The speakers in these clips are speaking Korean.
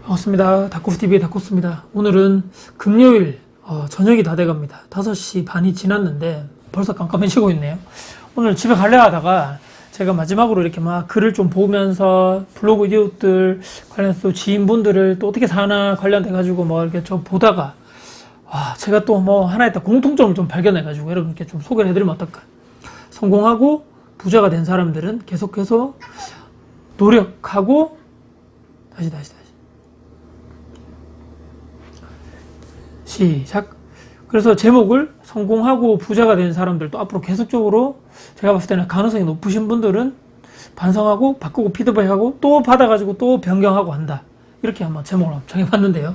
반갑습니다. 다코스TV의 다코스입니다. 오늘은 금요일 저녁이 다 돼갑니다. 5시 반이 지났는데 벌써 깜깜해지고 있네요. 오늘 집에 가려 하다가 제가 마지막으로 이렇게 막 글을 좀 보면서 블로그 이웃들 관련해서 또 지인분들을 또 어떻게 사나 관련돼가지고 뭐 이렇게 좀 보다가 제가 또 뭐 하나의 공통점을 좀 발견해가지고 여러분께 좀 소개를 해드리면 어떨까. 성공하고 부자가 된 사람들은 계속해서 노력하고 다시 시작. 그래서 제목을 성공하고 부자가 된 사람들도 앞으로 계속적으로 제가 봤을 때는 가능성이 높으신 분들은 반성하고 바꾸고 피드백하고 또 받아가지고 또 변경하고 한다. 이렇게 한번 제목을 정해봤는데요.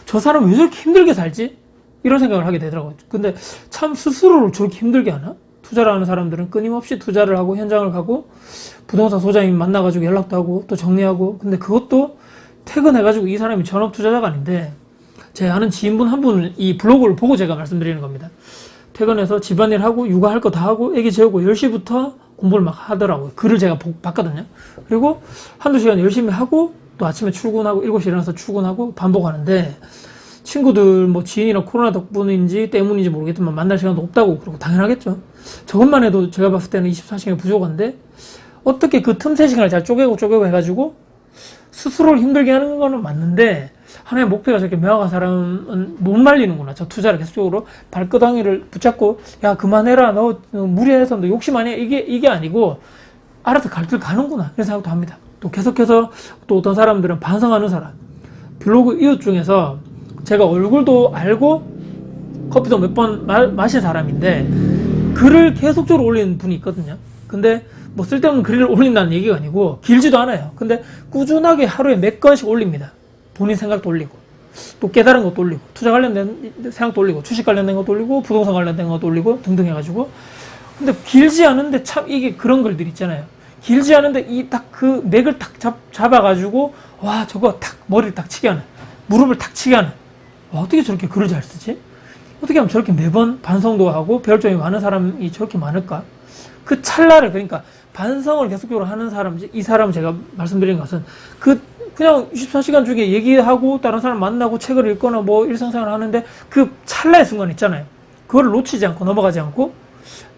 저 사람 왜 저렇게 힘들게 살지? 이런 생각을 하게 되더라고요. 근데 참 스스로를 저렇게 힘들게 하나? 투자를 하는 사람들은 끊임없이 투자를 하고 현장을 가고 부동산 소장님 만나가지고 연락도 하고 또 정리하고, 근데 그것도 퇴근해가지고 이 사람이 전업 투자자가 아닌데 제 아는 지인분 한 분은 이 블로그를 보고 제가 말씀드리는 겁니다. 퇴근해서 집안일 하고 육아할 거 다 하고 애기 재우고 10시부터 공부를 막 하더라고요. 글을 제가 봤거든요. 그리고 한두 시간 열심히 하고 또 아침에 출근하고 7시에 일어나서 출근하고 반복하는데, 친구들 뭐 지인이나 코로나 덕분인지 때문인지 모르겠지만 만날 시간도 없다고 그러고 당연하겠죠. 저것만 해도 제가 봤을 때는 24시간이 부족한데 어떻게 그 틈새 시간을 잘 쪼개고 해가지고 스스로를 힘들게 하는 거는 맞는데, 하나의 목표가 저렇게 명확한 사람은 못 말리는구나. 저 투자를 계속적으로 발끄덩이를 붙잡고 야 그만해라, 너 무리해서 너 욕심 아니야, 이게 아니고 알아서 갈 길 가는구나, 이런 생각도 합니다. 또 계속해서 또 어떤 사람들은 반성하는 사람, 블로그 이웃 중에서 제가 얼굴도 알고 커피도 몇 번 마신 사람인데 글을 계속적으로 올리는 분이 있거든요. 근데 뭐 쓸데없는 글을 올린다는 얘기가 아니고 길지도 않아요. 근데 꾸준하게 하루에 몇 건씩 올립니다. 본인 생각도 올리고 또 깨달은 것도 올리고 투자 관련된 생각도 올리고 주식 관련된 것도 올리고 부동산 관련된 것도 올리고 등등 해가지고. 근데 길지 않은데 참 이게 그런 글들 있잖아요. 길지 않은데 이 딱 그 맥을 딱 잡아가지고 와 저거 탁 머리를 딱 치게 하는, 무릎을 탁 치게 하는, 와 어떻게 저렇게 글을 잘 쓰지? 어떻게 하면 저렇게 매번 반성도 하고 배울 점이 많은 사람이 저렇게 많을까? 그 찰나를, 그러니까 반성을 계속적으로 하는 사람, 이 사람 제가 말씀드린 것은 그냥 24시간 중에 얘기하고 다른 사람 만나고 책을 읽거나 뭐 일상생활을 하는데 그 찰나의 순간 있잖아요. 그걸 놓치지 않고 넘어가지 않고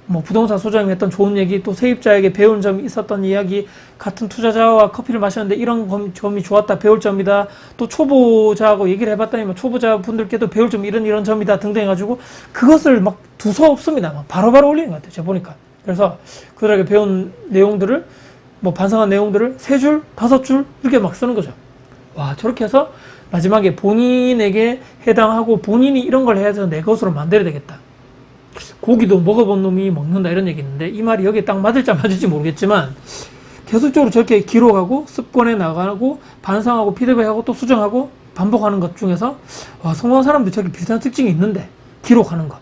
뭐 부동산 소장님이 했던 좋은 얘기, 또 세입자에게 배운 점이 있었던 이야기, 같은 투자자와 커피를 마셨는데 이런 점이 좋았다, 배울 점이다, 또 초보자하고 얘기를 해봤더니 뭐 초보자 분들께도 배울 점 이런 점이다 등등 해가지고 그것을 막 두서없습니다. 막 바로바로 올리는 것 같아요, 제가 보니까. 그래서 그들에게 배운 내용들을, 뭐 반성한 내용들을 3줄, 5줄 이렇게 막 쓰는 거죠. 와 저렇게 해서 마지막에 본인에게 해당하고 본인이 이런 걸 해서 내 것으로 만들어야 되겠다. 고기도 먹어본 놈이 먹는다, 이런 얘기 있는데 이 말이 여기에 딱 맞을지 안 맞을지 모르겠지만 계속적으로 저렇게 기록하고 습관해 나가고 반성하고 피드백하고 또 수정하고 반복하는 것 중에서 성공한 사람들이 저렇게 비슷한 특징이 있는데, 기록하는 것,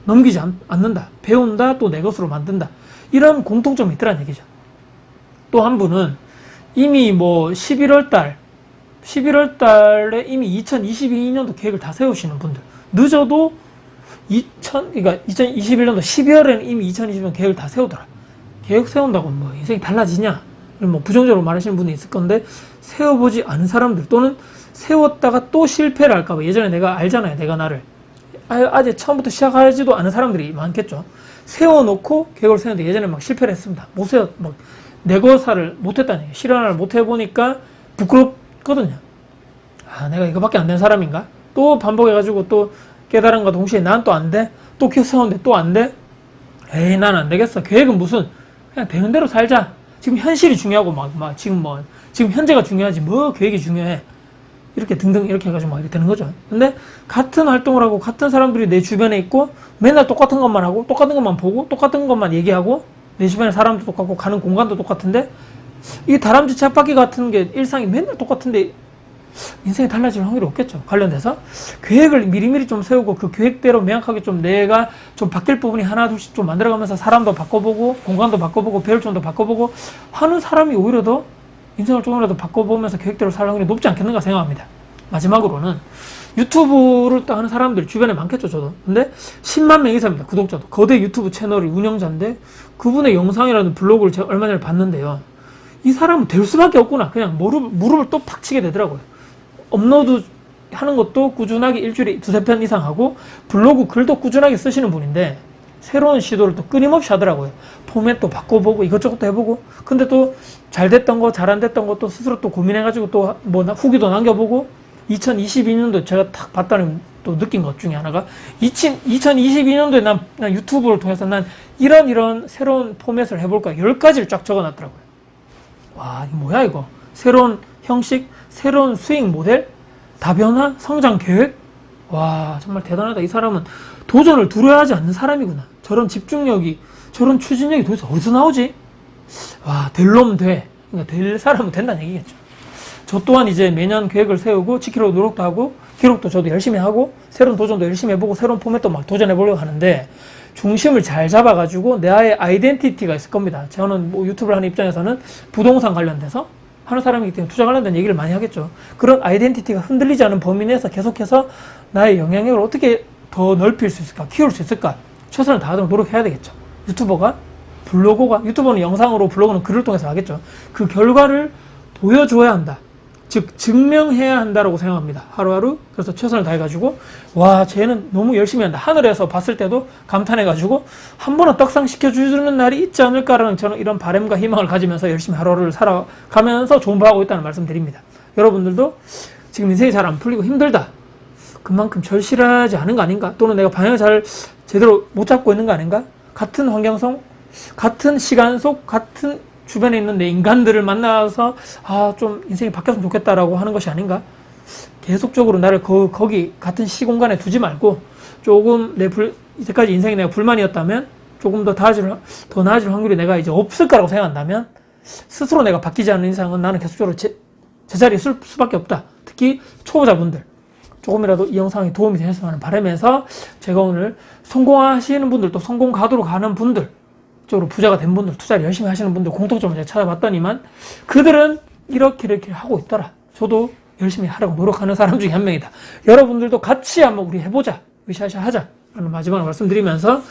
넘기지 않는다, 배운다, 또 내 것으로 만든다, 이런 공통점이 있더란 얘기죠. 또 한 분은 이미 뭐 11월 달에 이미 2022년도 계획을 다 세우시는 분들, 늦어도 2021년도 12월에는 이미 2020년 계획을 다 세우더라. 계획 세운다고 뭐 인생이 달라지냐? 뭐 부정적으로 말하시는 분이 있을 건데, 세워보지 않은 사람들, 또는 세웠다가 또 실패를 할까봐, 예전에 내가 알잖아요, 내가 나를 아직 처음부터 시작하지도 않은 사람들이 많겠죠. 세워놓고 계획을 세웠는데 예전에 막 실패를 했습니다. 막 내거사를 못했다는 얘기예요. 실현을 못해보니까 부끄럽거든요. 내가 이거밖에 안 된 사람인가? 또 반복해가지고 또 깨달은과 동시에 난 또 안 돼? 또 계획 세웠는데 또 안 돼? 에이 난 안 되겠어. 계획은 무슨, 그냥 되는 대로 살자. 지금 현실이 중요하고 지금 현재가 중요하지 뭐 계획이 중요해. 이렇게 등등 이렇게 해가지고 막 이렇게 되는 거죠. 근데 같은 활동을 하고 같은 사람들이 내 주변에 있고 맨날 똑같은 것만 하고 똑같은 것만 보고 똑같은 것만 얘기하고 내 주변에 사람도 똑같고 가는 공간도 똑같은데, 이 다람쥐 쳇바퀴 같은 게 일상이 맨날 똑같은데 인생이 달라질 확률이 없겠죠. 관련돼서 계획을 미리미리 좀 세우고 그 계획대로 명확하게 좀 내가 좀 바뀔 부분이 하나 둘씩 좀 만들어가면서 사람도 바꿔보고 공간도 바꿔보고 배울 점도 바꿔보고 하는 사람이 오히려 더 인생을 조금이라도 바꿔보면서 계획대로 살 확률이 높지 않겠는가 생각합니다. 마지막으로는 유튜브를 또 하는 사람들 주변에 많겠죠, 저도. 근데 10만 명 이상입니다, 구독자도. 거대 유튜브 채널의 운영자인데 그분의 영상이라는 블로그를 제가 얼마 전에 봤는데요. 이 사람은 될 수밖에 없구나. 그냥 무릎을 또 팍 치게 되더라고요. 업로드 하는 것도 꾸준하게 일주일에 두세 편 이상 하고 블로그 글도 꾸준하게 쓰시는 분인데 새로운 시도를 또 끊임없이 하더라고요. 포맷도 바꿔보고 이것저것도 해보고 근데 또 잘 됐던 거 잘 안 됐던 것도 스스로 또 고민해가지고 또 뭐 후기도 남겨보고 2022년도 제가 딱 봤다는 또 느낀 것 중에 하나가 2022년도에 난 유튜브를 통해서 난 이런 새로운 포맷을 해볼까 10가지를 쫙 적어놨더라고요. 와 이거 뭐야 이거 새로운 형식 새로운 수익 모델 다변화 성장 계획 와 정말 대단하다. 이 사람은 도전을 두려워하지 않는 사람이구나. 저런 집중력이 저런 추진력이 도대체 어디서 나오지? 와 될 놈 돼. 그러니까 될 사람은 된다는 얘기겠죠. 저 또한 이제 매년 계획을 세우고 지키려고 노력도 하고 기록도 저도 열심히 하고 새로운 도전도 열심히 해보고 새로운 포맷도 막 도전해보려고 하는데 중심을 잘 잡아가지고 나의 아이덴티티가 있을 겁니다. 저는 뭐 유튜브를 하는 입장에서는 부동산 관련돼서 하는 사람이기 때문에 투자 관련된 얘기를 많이 하겠죠. 그런 아이덴티티가 흔들리지 않은 범위 내에서 계속해서 나의 영향력을 어떻게 더 넓힐 수 있을까 키울 수 있을까 최선을 다하도록 노력해야 되겠죠. 유튜버가 블로거가 유튜버는 영상으로 블로그는 글을 통해서 하겠죠. 그 결과를 보여줘야 한다. 즉 증명해야 한다라고 생각합니다. 하루하루 그래서 최선을 다해가지고 와 쟤는 너무 열심히 한다. 하늘에서 봤을 때도 감탄해가지고 한 번은 떡상시켜주는 날이 있지 않을까라는 저는 이런 바람과 희망을 가지면서 열심히 하루하루를 살아가면서 존버하고 있다는 말씀 드립니다. 여러분들도 지금 인생이 잘 안 풀리고 힘들다. 그만큼 절실하지 않은 거 아닌가? 또는 내가 방향을 잘 제대로 못 잡고 있는 거 아닌가? 같은 환경성, 같은 시간 속, 같은 주변에 있는 내 인간들을 만나서 좀 인생이 바뀌었으면 좋겠다라고 하는 것이 아닌가? 계속적으로 나를 거기 같은 시공간에 두지 말고 조금 이때까지 인생이 내가 불만이었다면 조금 더 나아질 확률이 내가 이제 없을 거라고 생각한다면 스스로 내가 바뀌지 않는 이상은 나는 계속적으로 제자리에 있을 수밖에 없다. 특히 초보자분들 조금이라도 이 영상이 도움이 되셨으면 하는 바람에서 제가 오늘 성공하시는 분들 또 성공 가도록 가는 분들 쪽으로 부자가 된 분들 투자를 열심히 하시는 분들 공통점을 제가 찾아봤더니만 그들은 이렇게 하고 있더라. 저도 열심히 하라고 노력하는 사람 중에 한 명이다. 여러분들도 같이 한번 우리 해보자. 으쌰으쌰 하자. 라는 마지막으로 말씀드리면서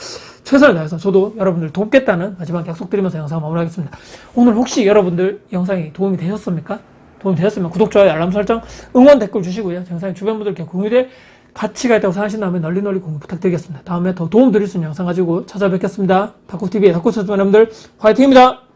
최선을 다해서 저도 여러분들 돕겠다는 마지막 약속드리면서 영상 마무리하겠습니다. 오늘 혹시 여러분들 영상이 도움이 되셨습니까? 도움이 되셨으면 구독, 좋아요, 알람 설정, 응원 댓글 주시고요. 영상이 주변 분들께 공유될 가치가 있다고 생각하신다면 널리 공유 부탁드리겠습니다. 다음에 더 도움 드릴 수 있는 영상 가지고 찾아뵙겠습니다. 닥구TV의 닥구스튜디오 여러분들 화이팅입니다.